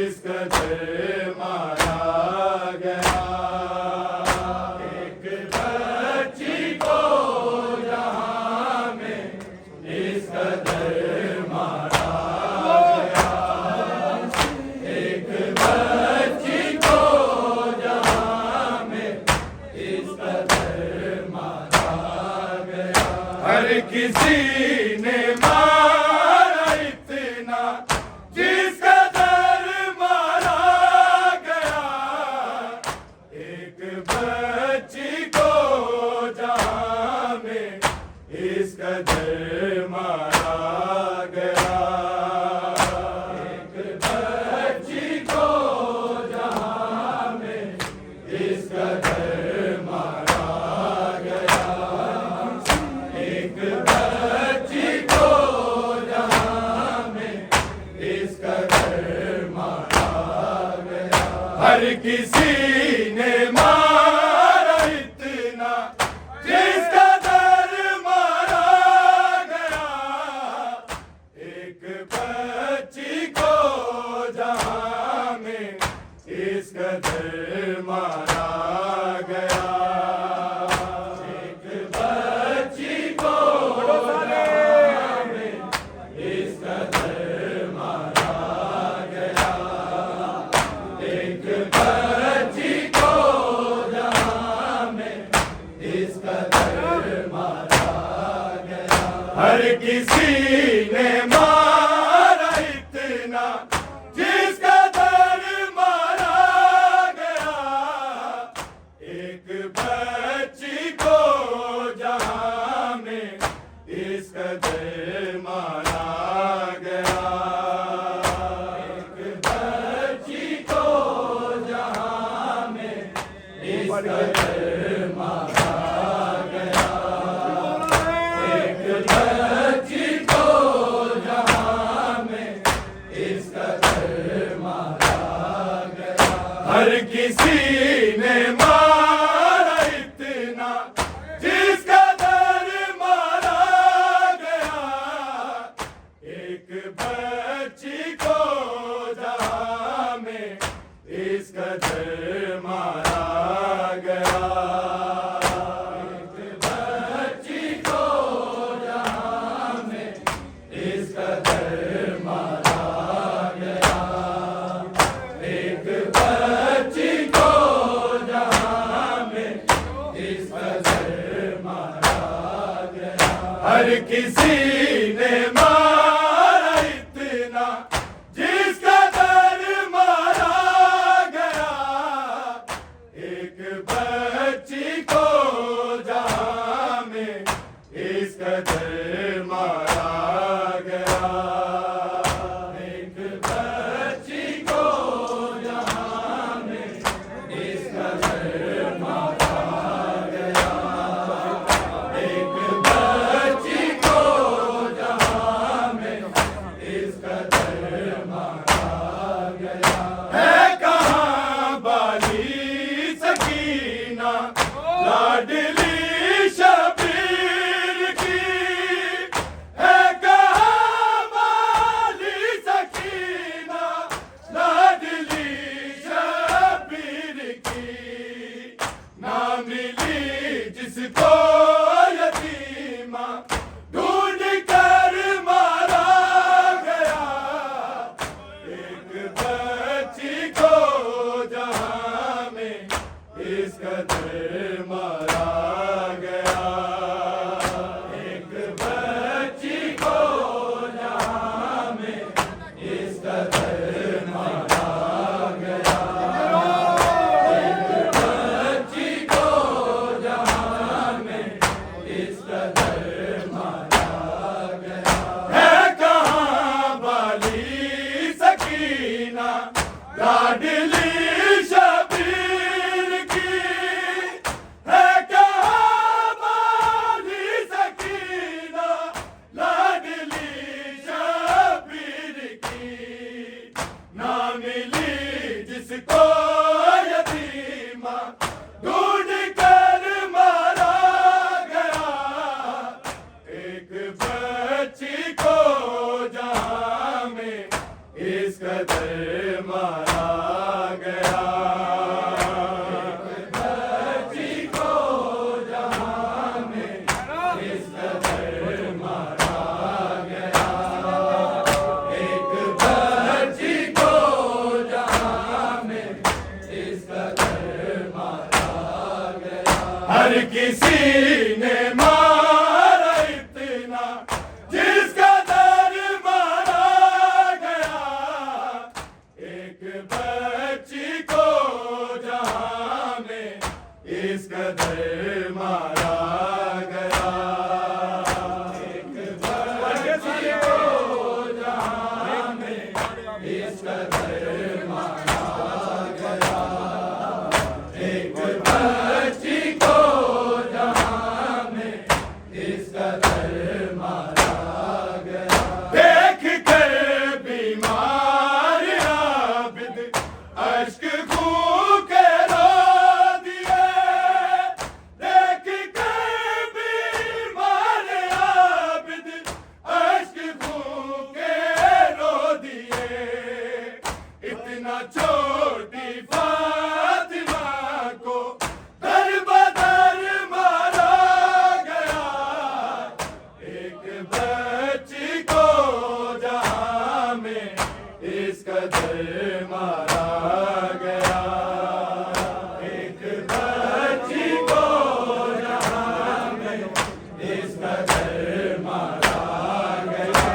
इस कदर मारा गया। एक बच्ची को जहां में इस कदर मारा गया। एक बच्ची को जहां में इस कदर मारा गया। हर किसी ने मारा इतना जिस कदर मारा गया। एक बच्ची को जहां में इस कदर मारा गया। एक बच्ची को जहां में इस कदर मारा गया। एक बच्ची को जहां में इस कदर मारा गया। हर किसी ने मारा इतना जिस कदर मारा गया। एक बच्ची को जहां में इस कदर मारा गया। एक बच्ची को जहां में इस कदर मारा गया। एक बच्ची को जहां में इस कदर मारा गया। हर किसी ने मारा इतना जिस कदर मारा गया। एक बच्ची को जहां में इस कदर मारा गया। एक बच्ची को जहां में इस कदर मारा गया। एक बच्ची को जहां में इस कदर मारा गया। हर किसी ने मारा इतना जिस कदर मारा गया। एक बच्ची को जहां में इस कदर मारा गया। एक बच्ची को जहां में इस कदर मारा गया। एक बच्ची को जहां में इस कदर मारा गया। हर किसी ने मारा इतना जिस कदर मारा गया। एक बच्ची को जहां में इस कदर मारा गया। एक बच्ची को जहां में इस कदर मारा गया। एक बच्ची को जहां में इस कदर मारा गया। है कहाँ बाली सकीना लाडली शबीर की। है कहाँ बाली सकीना लाडली शबीर की। ना मिली जिसको यतीमा ढूंढ कर मारा गया। एक बच्ची को जहां में इस कदर मारा गया। एक बच्ची को जहां में इस कदर मारा गया। एक बच्ची को जहां में इस कदर मारा गया। है कहाँ बाली सकीना लाडली शबीर की। है कहाँ बाली सकीना लाडली शबीर की। ना मिली जिसको यतीमा ढूंढ कर मारा गया। एक बच्ची को जहां में इस कदर मारा किसी ने मारा इतना जिसका दर मारा गया, एक बच्ची को जहां में इस कदर मारा गया, एक बच्ची को जहां में इस कदर मारा गया, एक बच्ची को जहां में इस कदर मारा गया। देख कर बीमार आबिद अश्क खून के रो दिए, देख कर बीमार आबिद अश्क खून के रो दिए, इतना छोटी फातिमा को दर बदर मारा गया, एक बच्ची को जहां में इस कदर मारा गया, एक बच्ची को जहां में इस कदर मारा गया,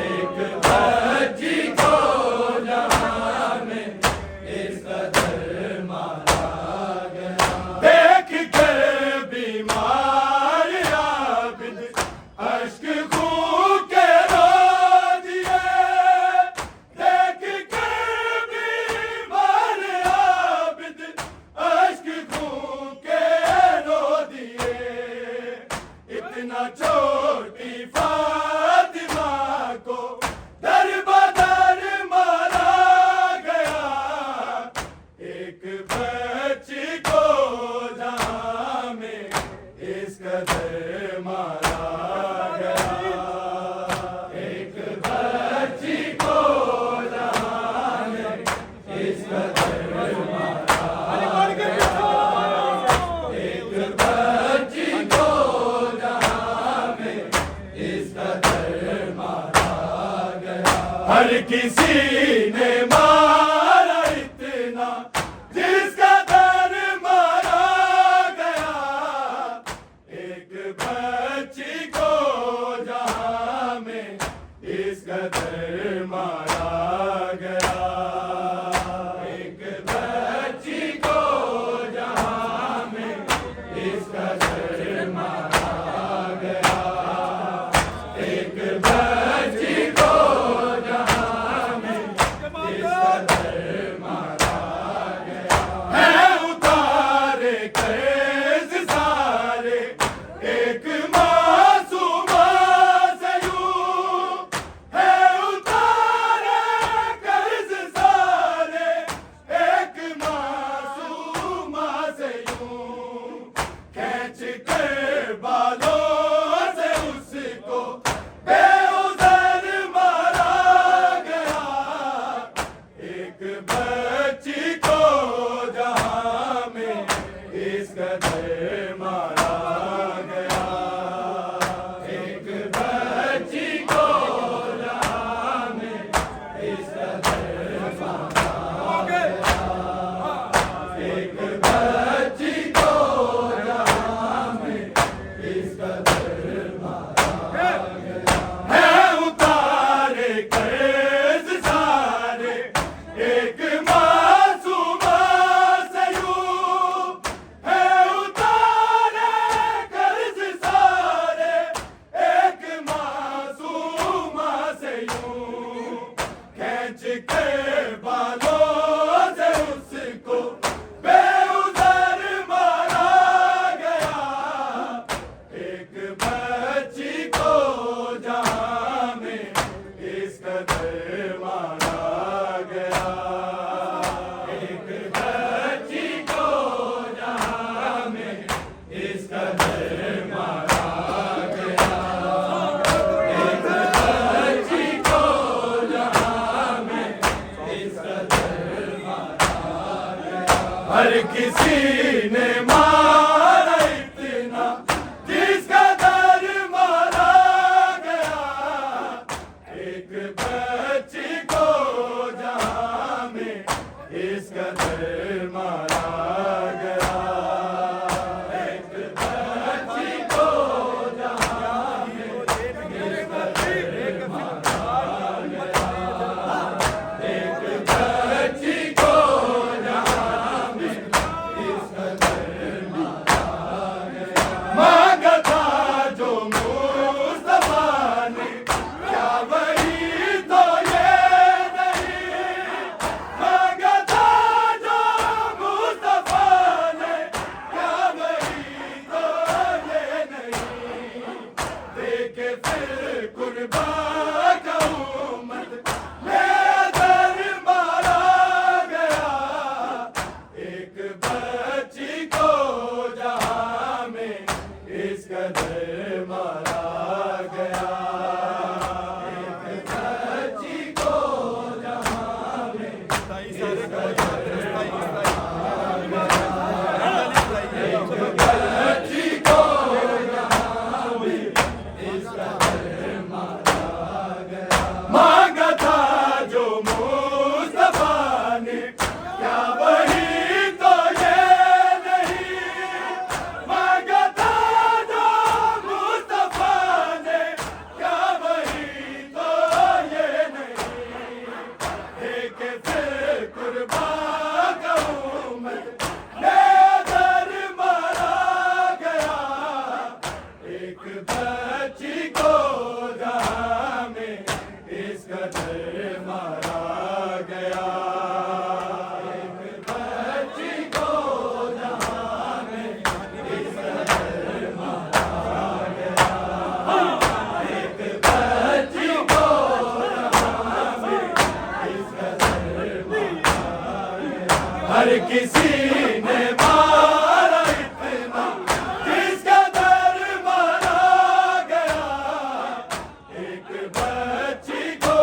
एक बच्ची को जहां में इस कदर मारा गया। देख कर बीमार आबिद अश्क खून के रो दिए, देख कर बीमार आबिद अश्क खून के रो दिए, इतना छोटी फातिमा को दर बदर मारा गया, एक बच्ची को जहां में इस कदर मारा गया, एक बच्ची को जहां में इस कदर मारा गया, एक बच्ची को जहां में इस कदर मारा गया। हर किसी ने मारा इतना जिसका दर मारा गया, एक बच्ची को जहां में इस कदर मारा गया, एक बच्ची को जहां में इस कदर मारा गया, एक बच्ची को जहां में इस कदर मारा गया। है उतारे कर्ज सारे एक मासूमा से यूं, है उतारे कर्ज सारे एक मासूमा से यूं, खींच कर बालों से उसको बेउज़र मारा गया, एक बच्ची को जहां में इस कदर मारा गया, एक बच्ची को जहां में इस कदर मारा गया, एक बच्ची को जहां में इस कदर मारा गया। है उतारे कर्ज सारे एक मासूमा से यूं, है उतारे कर्ज सारे एक मासूमा से यूं, खींच कर बालों से उसको बेउज़र मारा गया, एक बच्ची को जहां में इस कदर मारा गया, एक बच्ची को जहां में इस कदर मारा गया, एक बच्ची को जहां में इस कदर मारा गया। हर किसी ने मारा इतना जिसका दर मारा गया, एक बच्ची को जहां में इस कदर मारा गया, मांगा था जो मुस्तफा ने, क्या वही तो ये नहीं। मांगा था जो मुस्तफा ने, क्या वही तो ये नहीं। एक फिर कुर्बान का उम्मत ने दर मारा गया, एक बच्ची को जहां में इस कदर मारा गया। एक बच्ची को जहां में इस कदर मारा गया। एक बच्ची को जहां में इस कदर मारा गया। हर किसी ने मारा इतना जिसका दर मारा गया। एक बच्ची को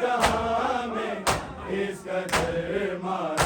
जहां में इस कदर मारा